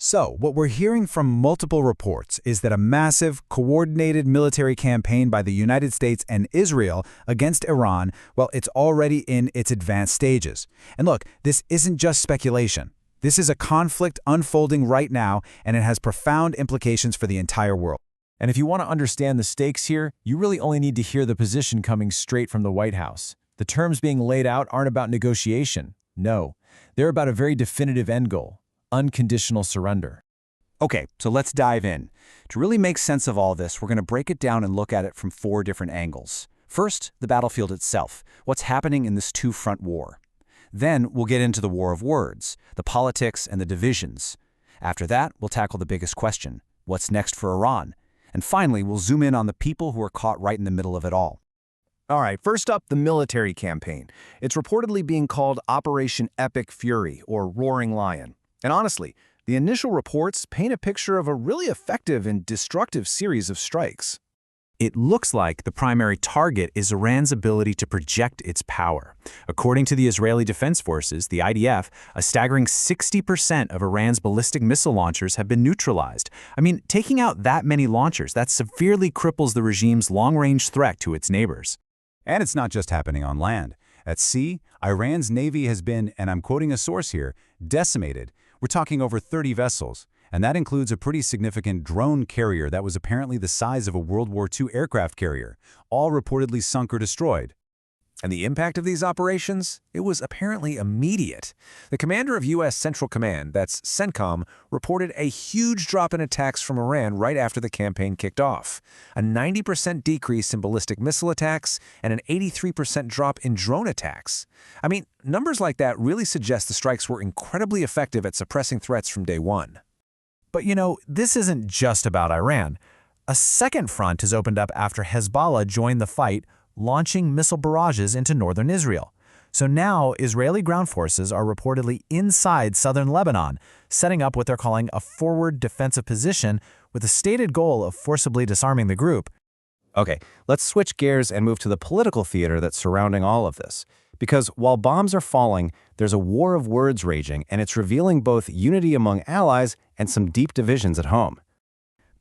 So, what we're hearing from multiple reports is that a massive, coordinated military campaign by the United States and Israel against Iran, well, it's already in its advanced stages. And look, this isn't just speculation. This is a conflict unfolding right now, and it has profound implications for the entire world. And if you want to understand the stakes here, you really only need to hear the position coming straight from the White House. The terms being laid out aren't about negotiation. No, they're about a very definitive end goal: unconditional surrender. Okay, so let's dive in. To really make sense of all this, we're going to break it down and look at it from 4 different angles. First, the battlefield itself, what's happening in this two-front war. Then we'll get into the war of words, the politics and the divisions. After that, we'll tackle the biggest question: what's next for Iran? And finally, we'll zoom in on the people who are caught right in the middle of it all. All right, first up, the military campaign. It's reportedly being called Operation Epic Fury, or Roaring Lion. And honestly, the initial reports paint a picture of a really effective and destructive series of strikes. It looks like the primary target is Iran's ability to project its power. According to the Israeli Defense Forces, the IDF, a staggering 60% of Iran's ballistic missile launchers have been neutralized. I mean, taking out that many launchers, that severely cripples the regime's long-range threat to its neighbors. And it's not just happening on land. At sea, Iran's Navy has been, and I'm quoting a source here, decimated. We're talking over 30 vessels. And that includes a pretty significant drone carrier that was apparently the size of a World War II aircraft carrier, all reportedly sunk or destroyed. And the impact of these operations? It was apparently immediate. The commander of U.S. Central Command, that's CENTCOM, reported a huge drop in attacks from Iran right after the campaign kicked off. A 90% decrease in ballistic missile attacks and an 83% drop in drone attacks. I mean, numbers like that really suggest the strikes were incredibly effective at suppressing threats from day one. But you know, this isn't just about Iran. A second front has opened up after Hezbollah joined the fight, launching missile barrages into northern Israel. So now Israeli ground forces are reportedly inside southern Lebanon, setting up what they're calling a forward defensive position with the stated goal of forcibly disarming the group. Okay, let's switch gears and move to the political theater that's surrounding all of this. Because while bombs are falling, there's a war of words raging, and it's revealing both unity among allies and some deep divisions at home.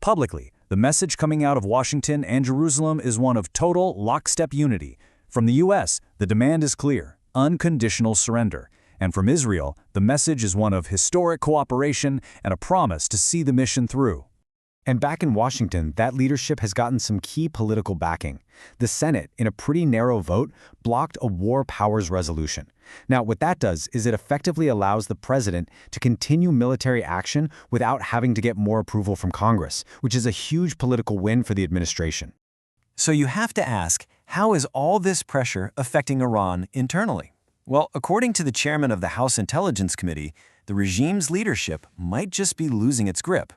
Publicly, the message coming out of Washington and Jerusalem is one of total lockstep unity. From the U.S., the demand is clear: unconditional surrender. And from Israel, the message is one of historic cooperation and a promise to see the mission through. And back in Washington, that leadership has gotten some key political backing. The Senate, in a pretty narrow vote, blocked a war powers resolution. Now, what that does is it effectively allows the president to continue military action without having to get more approval from Congress, which is a huge political win for the administration. So you have to ask, how is all this pressure affecting Iran internally? Well, according to the chairman of the House Intelligence Committee, the regime's leadership might just be losing its grip.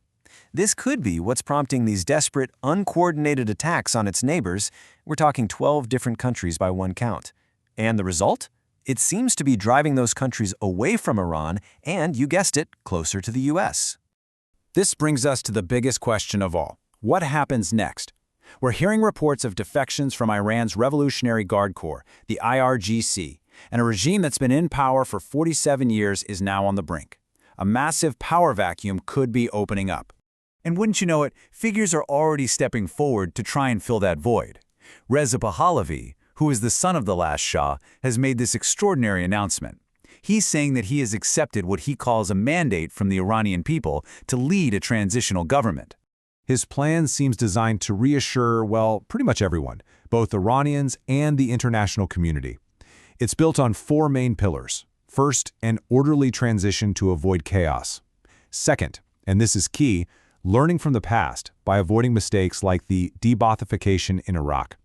This could be what's prompting these desperate, uncoordinated attacks on its neighbors. We're talking 12 different countries by one count. And the result? It seems to be driving those countries away from Iran and, you guessed it, closer to the U.S. This brings us to the biggest question of all. What happens next? We're hearing reports of defections from Iran's Revolutionary Guard Corps, the IRGC, and a regime that's been in power for 47 years is now on the brink. A massive power vacuum could be opening up. And wouldn't you know it, figures are already stepping forward to try and fill that void. Reza Pahlavi, who is the son of the last Shah, has made this extraordinary announcement. He's saying that he has accepted what he calls a mandate from the Iranian people to lead a transitional government. His plan seems designed to reassure, well, pretty much everyone, both Iranians and the international community. It's built on 4 main pillars. First, an orderly transition to avoid chaos. Second, and this is key, learning from the past by avoiding mistakes like the de-Baathification in Iraq.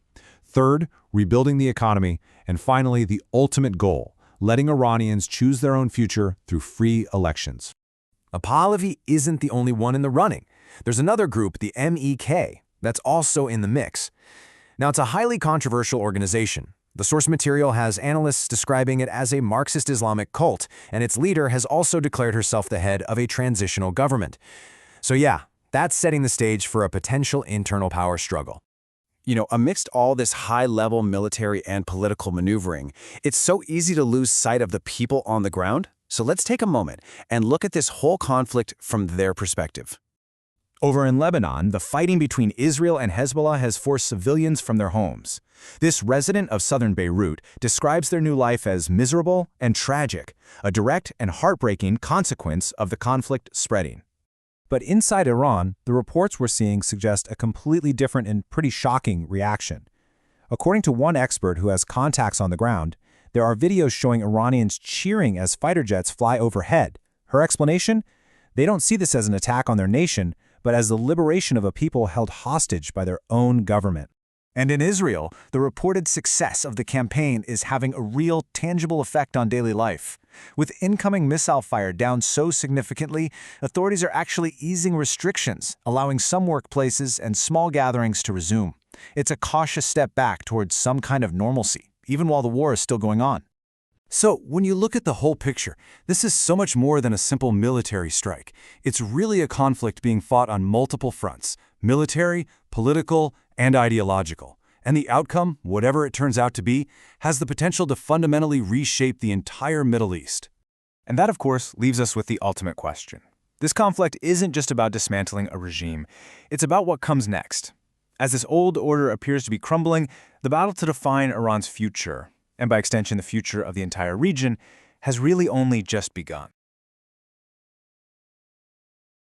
Third, rebuilding the economy. And finally, the ultimate goal, letting Iranians choose their own future through free elections. Pahlavi isn't the only one in the running. There's another group, the MEK, that's also in the mix. Now, it's a highly controversial organization. The source material has analysts describing it as a Marxist Islamic cult, and its leader has also declared herself the head of a transitional government. So yeah, that's setting the stage for a potential internal power struggle. You know, amidst all this high-level military and political maneuvering, it's so easy to lose sight of the people on the ground. So let's take a moment and look at this whole conflict from their perspective. Over in Lebanon, the fighting between Israel and Hezbollah has forced civilians from their homes. This resident of southern Beirut describes their new life as miserable and tragic, a direct and heartbreaking consequence of the conflict spreading. But inside Iran, the reports we're seeing suggest a completely different and pretty shocking reaction. According to one expert who has contacts on the ground, there are videos showing Iranians cheering as fighter jets fly overhead. Her explanation? They don't see this as an attack on their nation, but as the liberation of a people held hostage by their own government. And in Israel, the reported success of the campaign is having a real, tangible effect on daily life. With incoming missile fire down so significantly, authorities are actually easing restrictions, allowing some workplaces and small gatherings to resume. It's a cautious step back towards some kind of normalcy, even while the war is still going on. So, when you look at the whole picture, this is so much more than a simple military strike. It's really a conflict being fought on multiple fronts: military, political, and ideological. And the outcome, whatever it turns out to be, has the potential to fundamentally reshape the entire Middle East. And that, of course, leaves us with the ultimate question. This conflict isn't just about dismantling a regime. It's about what comes next. As this old order appears to be crumbling, the battle to define Iran's future, and by extension the future of the entire region, has really only just begun.